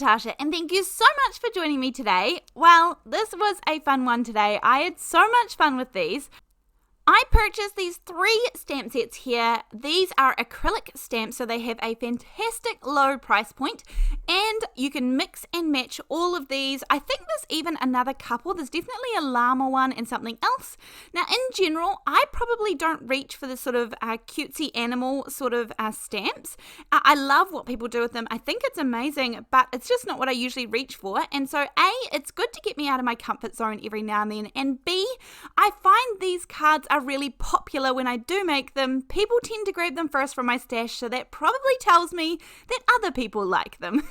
Natasha, and thank you so much for joining me today. Well, this was a fun one today. I had so much fun with these. I purchased these 3 stamp sets here. These are acrylic stamps, so they have a fantastic low price point, and you can mix and match all of these. I think there's even another couple. There's definitely a llama one and something else. Now, in general, I probably don't reach for the sort of cutesy animal sort of stamps. I love what people do with them. I think it's amazing, but it's just not what I usually reach for. And so, A, it's good to get me out of my comfort zone every now and then, and B, I find these cards are really popular when I do make them. People tend to grab them first from my stash, so that probably tells me that other people like them.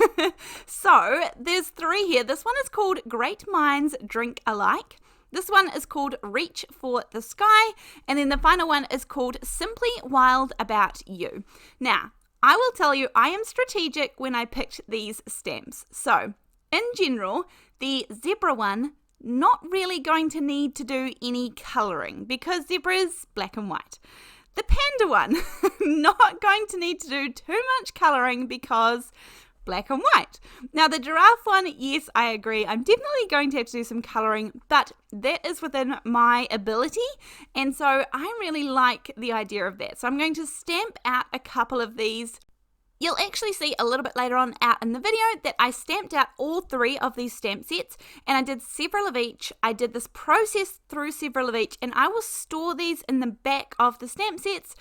So there's 3 here. This one is called Great Minds Drink Alike. This one is called Reach for the Sky, and then the final one is called Simply Wild About You. Now, I will tell you, I am strategic when I picked these stamps. So in general, the zebra one, not really going to need to do any colouring because zebra is black and white. The panda one, not going to need to do too much colouring because black and white. Now the giraffe one, yes, I agree. I'm definitely going to have to do some colouring, but that is within my ability, and so I really like the idea of that. So I'm going to stamp out a couple of these. You'll actually see a little bit later on out in the video that I stamped out all 3 of these stamp sets, and I did several of each. I did this process through several of each, and I will store these in the back of the stamp sets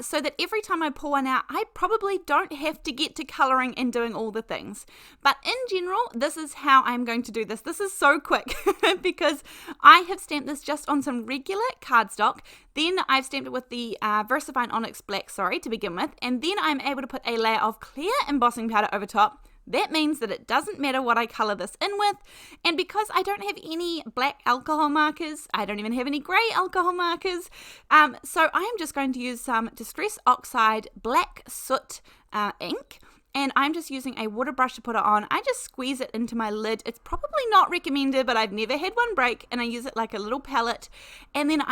so that every time I pull one out, I probably don't have to get to colouring and doing all the things. But in general, this is how I'm going to do this. This is so quick because I have stamped this just on some regular cardstock. Then I've stamped it with the VersaFine Onyx Black, to begin with, and then I'm able to put a layer of clear embossing powder over top. That means that it doesn't matter what I colour this in with, and because I don't have any black alcohol markers, I don't even have any grey alcohol markers, so I am just going to use some Distress Oxide Black Soot ink. And I'm just using a water brush to put it on. I just squeeze it into my lid. It's probably not recommended, but I've never had one break, and I use it like a little palette. And then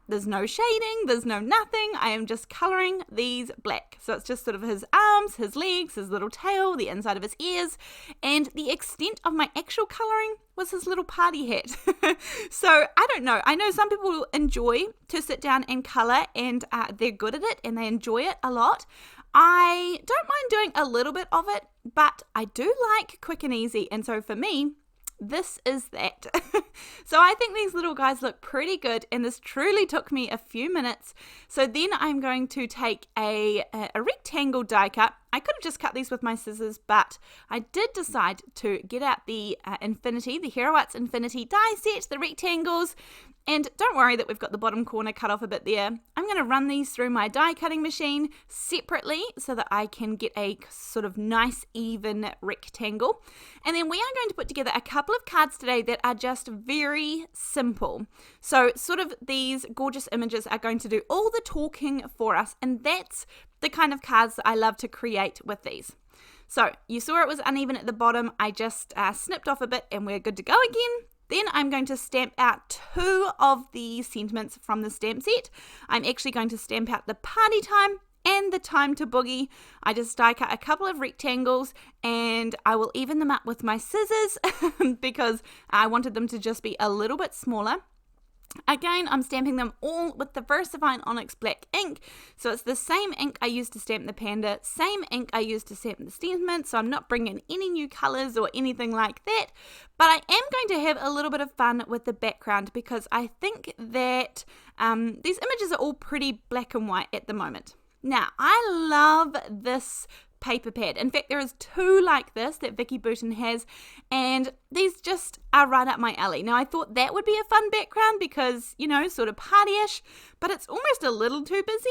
there's no shading, there's no nothing. I am just colouring these black. So it's just sort of his arms, his legs, his little tail, the inside of his ears. And the extent of my actual colouring was his little party hat. So I don't know. I know some people enjoy to sit down and colour, and they're good at it and they enjoy it a lot. I don't mind doing a little bit of it, but I do like quick and easy, and so for me, this is that. So I think these little guys look pretty good, and this truly took me a few minutes. So then I'm going to take a rectangle die cut. I could have just cut these with my scissors, but I did decide to get out the Infinity, the Hero Arts Infinity die set, the rectangles. And don't worry that we've got the bottom corner cut off a bit there. I'm going to run these through my die cutting machine separately so that I can get a sort of nice even rectangle. And then we are going to put together a couple of cards today that are just very simple. So sort of these gorgeous images are going to do all the talking for us, and that's the kind of cards that I love to create with these. So you saw it was uneven at the bottom. I just snipped off a bit and we're good to go again. Then I'm going to stamp out 2 of the sentiments from the stamp set. I'm actually going to stamp out the party time and the time to boogie. I just die cut a couple of rectangles and I will even them up with my scissors because I wanted them to just be a little bit smaller. Again, I'm stamping them all with the VersaFine Onyx Black ink. So it's the same ink I used to stamp the panda, same ink I used to stamp the sentiment, so I'm not bringing any new colours or anything like that. But I am going to have a little bit of fun with the background because I think that these images are all pretty black and white at the moment. Now, I love this paper pad. In fact, there is 2 like this that Vicki Boutin has, and these just are right up my alley. Now, I thought that would be a fun background because, you know, sort of party-ish, but it's almost a little too busy.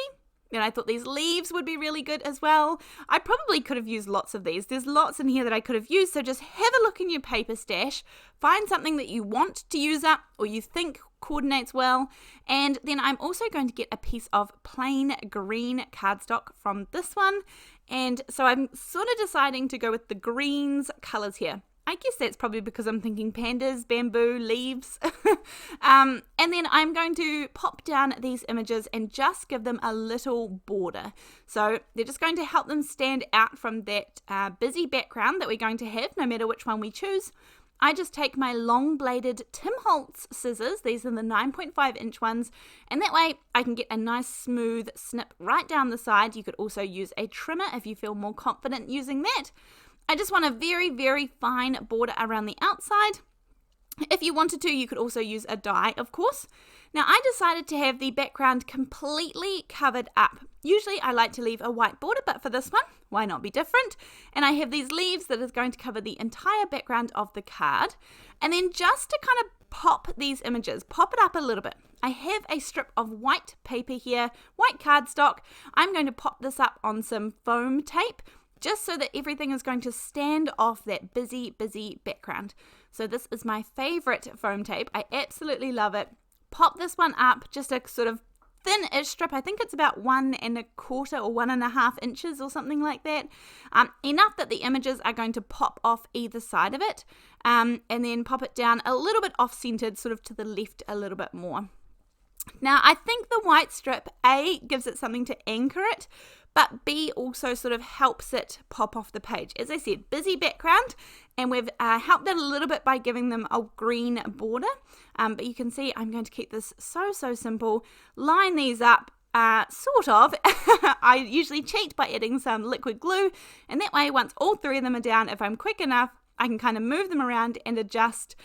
And I thought these leaves would be really good as well. I probably could have used lots of these. There's lots in here that I could have used, so just have a look in your paper stash, find something that you want to use up or you think coordinates well, and then I'm also going to get a piece of plain green cardstock from this one, and so I'm sort of deciding to go with the greens colours here. I guess that's probably because I'm thinking pandas, bamboo, leaves. And then I'm going to pop down these images and just give them a little border. So they're just going to help them stand out from that busy background that we're going to have, no matter which one we choose. I just take my long bladed Tim Holtz scissors, these are the 9.5 inch ones, and that way I can get a nice smooth snip right down the side. You could also use a trimmer if you feel more confident using that. I just want a very, very fine border around the outside. If you wanted to, you could also use a die, of course. Now, I decided to have the background completely covered up. Usually I like to leave a white border, but for this one, why not be different? And I have these leaves that is going to cover the entire background of the card. And then just to kind of pop these images, pop it up a little bit, I have a strip of white paper here, white cardstock. I'm going to pop this up on some foam tape, just so that everything is going to stand off that busy, busy background. So this is my favorite foam tape. I absolutely love it. Pop this one up, just a sort of thin-ish strip. I think it's about 1 1/4 or 1.5 inches or something like that. Enough that the images are going to pop off either side of it. And then pop it down a little bit off-centered, sort of to the left a little bit more. Now, I think the white strip, A, gives it something to anchor it, but B, also sort of helps it pop off the page. As I said, busy background, and we've helped that a little bit by giving them a green border. But you can see I'm going to keep this so simple. Line these up, sort of. I usually cheat by adding some liquid glue, and that way, once all three of them are down, if I'm quick enough, I can kind of move them around and adjust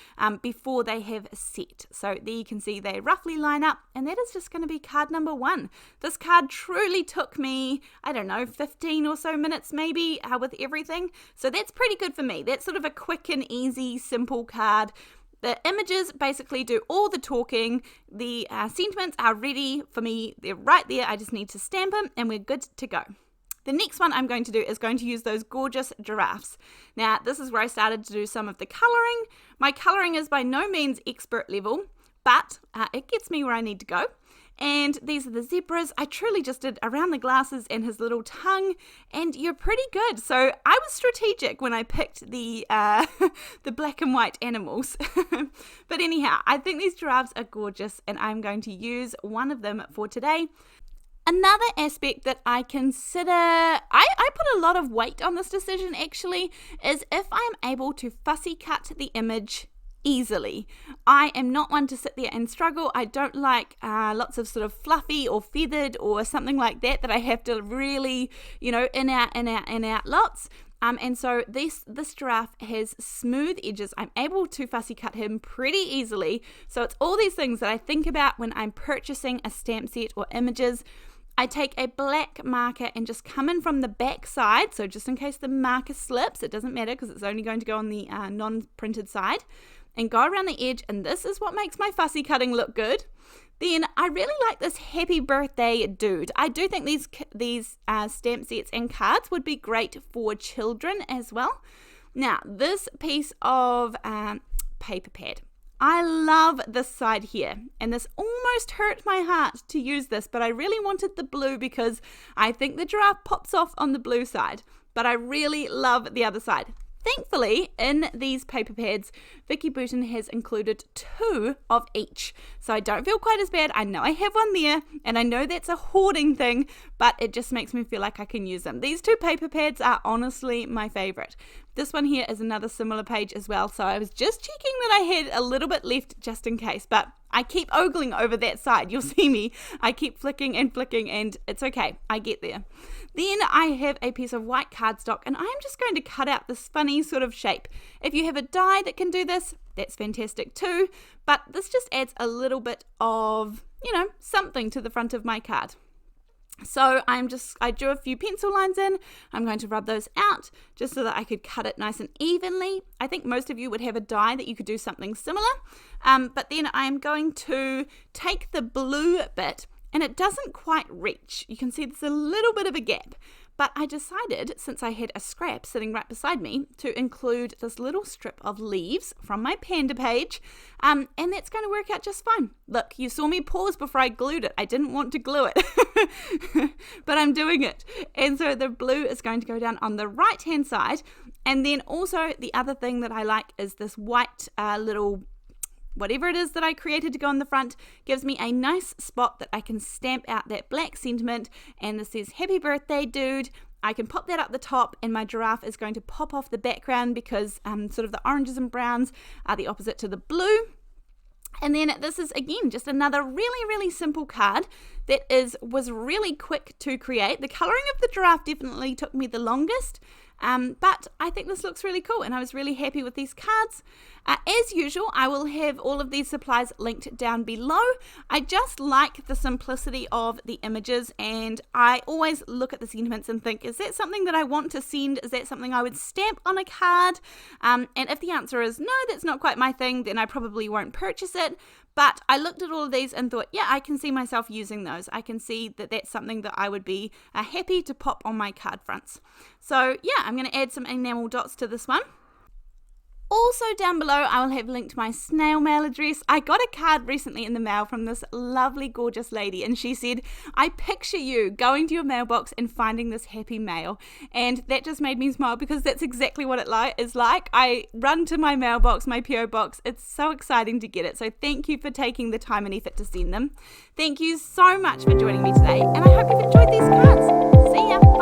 before they have set. So there you can see they roughly line up, and that is just going to be card number 1. This card truly took me, I don't know, 15 or so minutes maybe with everything. So that's pretty good for me. That's sort of a quick and easy, simple card. The images basically do all the talking. The sentiments are ready for me. They're right there. I just need to stamp them, and we're good to go. The next one I'm going to do is going to use those gorgeous giraffes. Now, this is where I started to do some of the colouring. My colouring is by no means expert level, but it gets me where I need to go. And these are the zebras. I truly just did around the glasses and his little tongue, and you're pretty good. So I was strategic when I picked the the black and white animals. But anyhow, I think these giraffes are gorgeous, and I'm going to use one of them for today. Another aspect that I consider, I put a lot of weight on this decision actually, is if I'm able to fussy cut the image easily. I am not one to sit there and struggle. I don't like lots of sort of fluffy or feathered or something like that I have to really, in out lots. And so this giraffe has smooth edges. I'm able to fussy cut him pretty easily. So it's all these things that I think about when I'm purchasing a stamp set or images. I take a black marker and just come in from the back side. So just in case the marker slips, it doesn't matter because it's only going to go on the non-printed side. And go around the edge. And this is what makes my fussy cutting look good. Then I really like this happy birthday dude. I do think these stamp sets and cards would be great for children as well. Now, this piece of paper pad. I love this side here, and this almost hurt my heart to use this, but I really wanted the blue because I think the giraffe pops off on the blue side, but I really love the other side. Thankfully, in these paper pads, Vicki Boutin has included 2 of each. So I don't feel quite as bad. I know I have one there, and I know that's a hoarding thing, but it just makes me feel like I can use them. These 2 paper pads are honestly my favorite. This one here is another similar page as well, so I was just checking that I had a little bit left just in case, but I keep ogling over that side. You'll see me. I keep flicking, and it's okay. I get there. Then I have a piece of white cardstock, and I'm just going to cut out this funny sort of shape. If you have a die that can do this, that's fantastic too, but this just adds a little bit of, something to the front of my card. So I drew a few pencil lines in. I'm going to rub those out just so that I could cut it nice and evenly. I think most of you would have a die that you could do something similar. But then I'm going to take the blue bit, and it doesn't quite reach. You can see there's a little bit of a gap. But I decided, since I had a scrap sitting right beside me, to include this little strip of leaves from my panda page, and that's going to work out just fine. Look, you saw me pause before I glued it. I didn't want to glue it, but I'm doing it. And so the blue is going to go down on the right-hand side, And then also the other thing that I like is this white little whatever it is that I created to go on the front. Gives me a nice spot that I can stamp out that black sentiment, and this says happy birthday dude. I can pop that up the top, and my giraffe is going to pop off the background because sort of the oranges and browns are the opposite to the blue. And then this is again just another really simple card that was really quick to create. The colouring of the giraffe definitely took me the longest, but I think this looks really cool and I was really happy with these cards. As usual, I will have all of these supplies linked down below. I just like the simplicity of the images, and I always look at the sentiments and think, is that something that I want to send? Is that something I would stamp on a card? And if the answer is no, that's not quite my thing, then I probably won't purchase it. But I looked at all of these and thought, yeah, I can see myself using those. I can see that that's something that I would be happy to pop on my card fronts. So yeah, I'm going to add some enamel dots to this one. Also down below, I will have linked my snail mail address. I got a card recently in the mail from this lovely, gorgeous lady, and she said, I picture you going to your mailbox and finding this happy mail. And that just made me smile because that's exactly what it is like. I run to my mailbox, my P.O Box. It's so exciting to get it. So thank you for taking the time and effort to send them. Thank you so much for joining me today, and I hope you've enjoyed these cards. See ya. Bye.